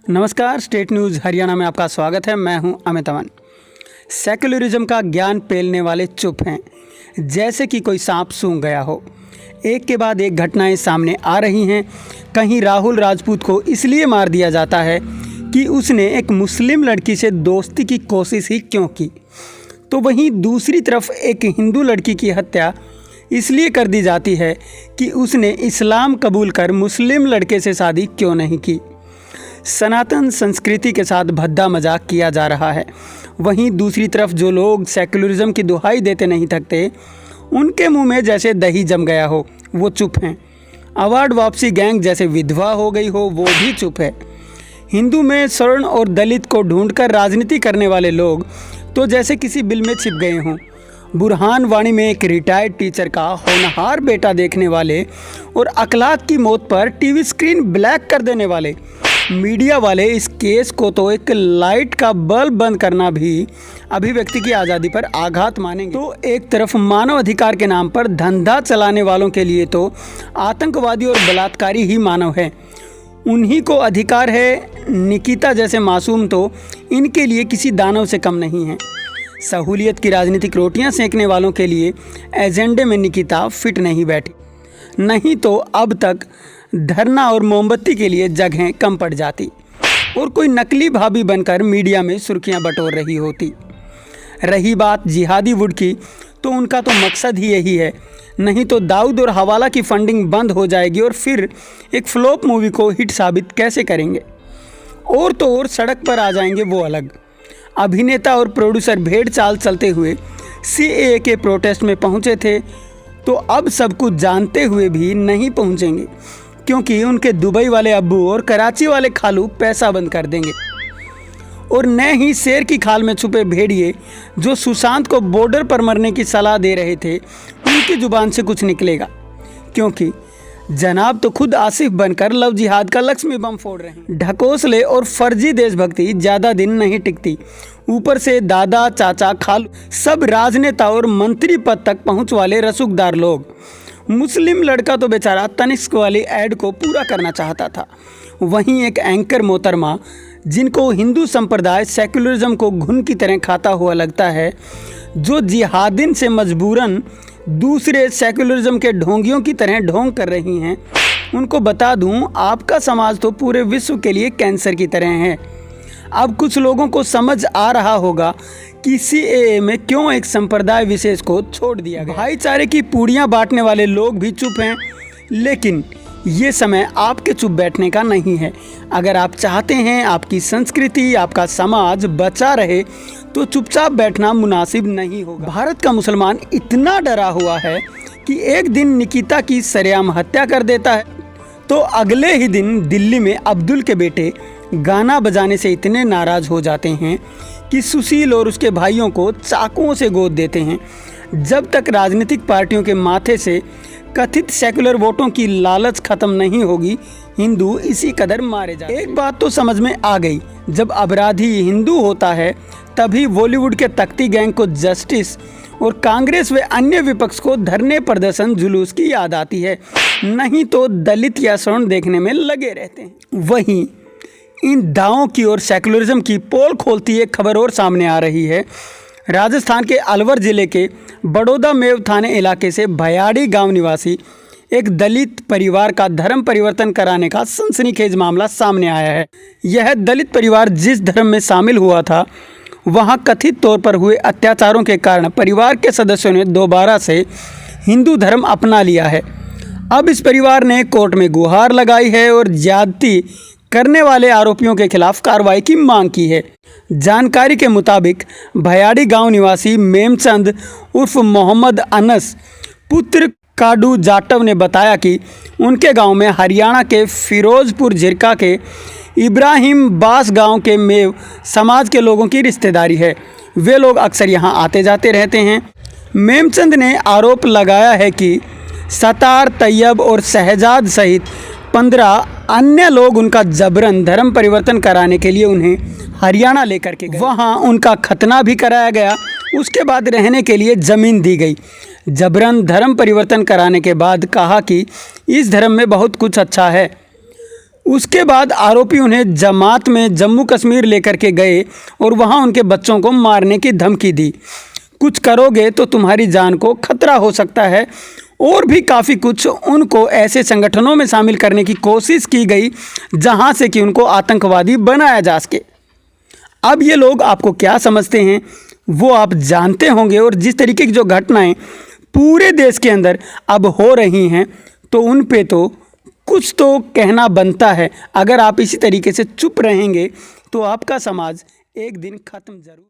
नमस्कार, state news Haryana में आपका स्वागत है। मैं हूं अमित अमन। सेक्युलरिज्म का ज्ञान पेलने वाले चुप हैं, जैसे कि कोई सांप सूंघ गया हो। एक के बाद एक घटनाएं सामने आ रही हैं। कहीं राहुल राजपूत को इसलिए मार दिया जाता है कि उसने एक मुस्लिम लड़की से दोस्ती की कोशिश ही क्यों की, तो वहीं दूसरी तरफ एक हिंदू लड़की की हत्या इसलिए कर दी जाती है कि उसने इस्लाम कबूल कर मुस्लिम लड़के से शादी क्यों नहीं की। सनातन संस्कृति के साथ भद्दा मजाक किया जा रहा है। वहीं दूसरी तरफ जो लोग सेक्युलरिज्म की दुहाई देते नहीं थकते, उनके मुंह में जैसे दही जम गया हो, वो चुप हैं। अवार्ड वापसी गैंग जैसे विधवा हो गई हो, वो भी चुप है। हिंदू में स्वर्ण और दलित को ढूंढकर राजनीति करने वाले लोग तो जैसे किसी बिल में छिप गए हों। बुरहान वाणी में एक रिटायर्ड टीचर का होनहार बेटा देखने वाले और अखलाक की मौत पर टीवी स्क्रीन ब्लैक कर देने वाले मीडिया वाले इस केस को तो एक लाइट का बल्ब बंद करना भी अभिव्यक्ति की आज़ादी पर आघात मानेंगे। तो एक तरफ मानव अधिकार के नाम पर धंधा चलाने वालों के लिए तो आतंकवादी और बलात्कारी ही मानव है, उन्हीं को अधिकार है। निकिता जैसे मासूम तो इनके लिए किसी दानव से कम नहीं है। सहूलियत की राजनीतिक रोटियां सेकने वालों के लिए एजेंडे में निकिता फिट नहीं बैठी, नहीं तो अब तक धरना और मोमबत्ती के लिए जगहें कम पड़ जाती और कोई नकली भाभी बनकर मीडिया में सुर्खियां बटोर रही होती। रही बात जिहादी वुड की, तो उनका तो मकसद ही यही है, नहीं तो दाऊद और हवाला की फंडिंग बंद हो जाएगी और फिर एक फ्लॉप मूवी को हिट साबित कैसे करेंगे। और तो और सड़क पर आ जाएंगे वो अलग। अभिनेता और प्रोड्यूसर भेड़ चाल चलते हुए सीएए के प्रोटेस्ट में पहुंचे थे, तो अब सब कुछ जानते हुए भी नहीं पहुंचेंगे, क्योंकि उनके दुबई वाले अब्बू और कराची वाले खालू पैसा बंद कर देंगे। और न ही शेर की खाल में छुपे भेड़िए जो सुशांत को बॉर्डर पर मरने की सलाह दे रहे थे, उनकी जुबान से कुछ निकलेगा, क्योंकि जनाब तो खुद आसिफ बनकर लव जिहाद का लक्ष्मी बम फोड़ रहे हैं। ढकोसले और फर्जी देशभक्ति ज़्यादा दिन नहीं टिकती। ऊपर से दादा चाचा खालू सब राजनेता और मंत्री पद तक पहुंच वाले रसूखदार लोग। मुस्लिम लड़का तो बेचारा तनिष्क वाली ऐड को पूरा करना चाहता था। वहीं एक एंकर मोहतरमा, जिनको हिंदू संप्रदाय सेक्युलरिज्म को घुन की तरह खाता हुआ लगता है, जो जिहादिन से मजबूरन दूसरे सेक्युलरिज्म के ढोंगियों की तरह ढोंग कर रही हैं, उनको बता दूं, आपका समाज तो पूरे विश्व के लिए कैंसर की तरह है। अब कुछ लोगों को समझ आ रहा होगा कि सीएए में क्यों एक संप्रदाय विशेष को छोड़ दिया गया। भाईचारे की पूड़ियाँ बांटने वाले लोग भी चुप हैं, लेकिन ये समय आपके चुप बैठने का नहीं है। अगर आप चाहते हैं आपकी संस्कृति, आपका समाज बचा रहे, तो चुपचाप बैठना मुनासिब नहीं होगा। भारत का मुसलमान इतना डरा हुआ है कि एक दिन निकिता की सरेआम हत्या कर देता है, तो अगले ही दिन दिल्ली में अब्दुल के बेटे गाना बजाने से इतने नाराज हो जाते हैं कि सुशील और उसके भाइयों को चाकुओं से गोद देते हैं। जब तक राजनीतिक पार्टियों के माथे से कथित सेकुलर वोटों की लालच खत्म नहीं होगी, हिंदू इसी कदर मारे जाते। एक बात तो समझ में आ गई, जब अपराधी हिंदू होता है तभी बॉलीवुड के तख्ती गैंग को जस्टिस और कांग्रेस व अन्य विपक्ष को धरने प्रदर्शन जुलूस की याद आती है, नहीं तो दलित या स्वर्ण देखने में लगे रहते हैं। वहीं इन दावों की और सेकुलरिज्म की पोल खोलती एक खबर और सामने आ रही है। राजस्थान के अलवर जिले के बड़ौदा मेव थाने इलाके से भयाड़ी गांव निवासी एक दलित परिवार का धर्म परिवर्तन कराने का सनसनीखेज मामला सामने आया है। यह दलित परिवार जिस धर्म में शामिल हुआ था, वहां कथित तौर पर हुए अत्याचारों के कारण परिवार के सदस्यों ने दोबारा से हिंदू धर्म अपना लिया है। अब इस परिवार ने कोर्ट में गुहार लगाई है और ज्यादती करने वाले आरोपियों के खिलाफ कार्रवाई की मांग की है। जानकारी के मुताबिक भयाड़ी गांव निवासी मेमचंद उर्फ मोहम्मद अनस पुत्र काडू जाटव ने बताया कि उनके गांव में हरियाणा के फिरोजपुर झिरका के इब्राहिम बास गांव के मेव समाज के लोगों की रिश्तेदारी है। वे लोग अक्सर यहां आते जाते रहते हैं। मेमचंद ने आरोप लगाया है कि सतार, तैयब और शहजाद सहित 15 अन्य लोग उनका जबरन धर्म परिवर्तन कराने के लिए उन्हें हरियाणा लेकर के गए। वहाँ उनका खतना भी कराया गया, उसके बाद रहने के लिए ज़मीन दी गई। जबरन धर्म परिवर्तन कराने के बाद कहा कि इस धर्म में बहुत कुछ अच्छा है। उसके बाद आरोपी उन्हें जमात में जम्मू कश्मीर लेकर के गए और वहाँ उनके बच्चों को मारने की धमकी दी। कुछ करोगे तो तुम्हारी जान को खतरा हो सकता है, और भी काफ़ी कुछ। उनको ऐसे संगठनों में शामिल करने की कोशिश की गई जहाँ से कि उनको आतंकवादी बनाया जा सके। अब ये लोग आपको क्या समझते हैं वो आप जानते होंगे, और जिस तरीके की जो घटनाएं पूरे देश के अंदर अब हो रही हैं तो उन पे तो कुछ तो कहना बनता है। अगर आप इसी तरीके से चुप रहेंगे तो आपका समाज एक दिन ख़त्म जरूर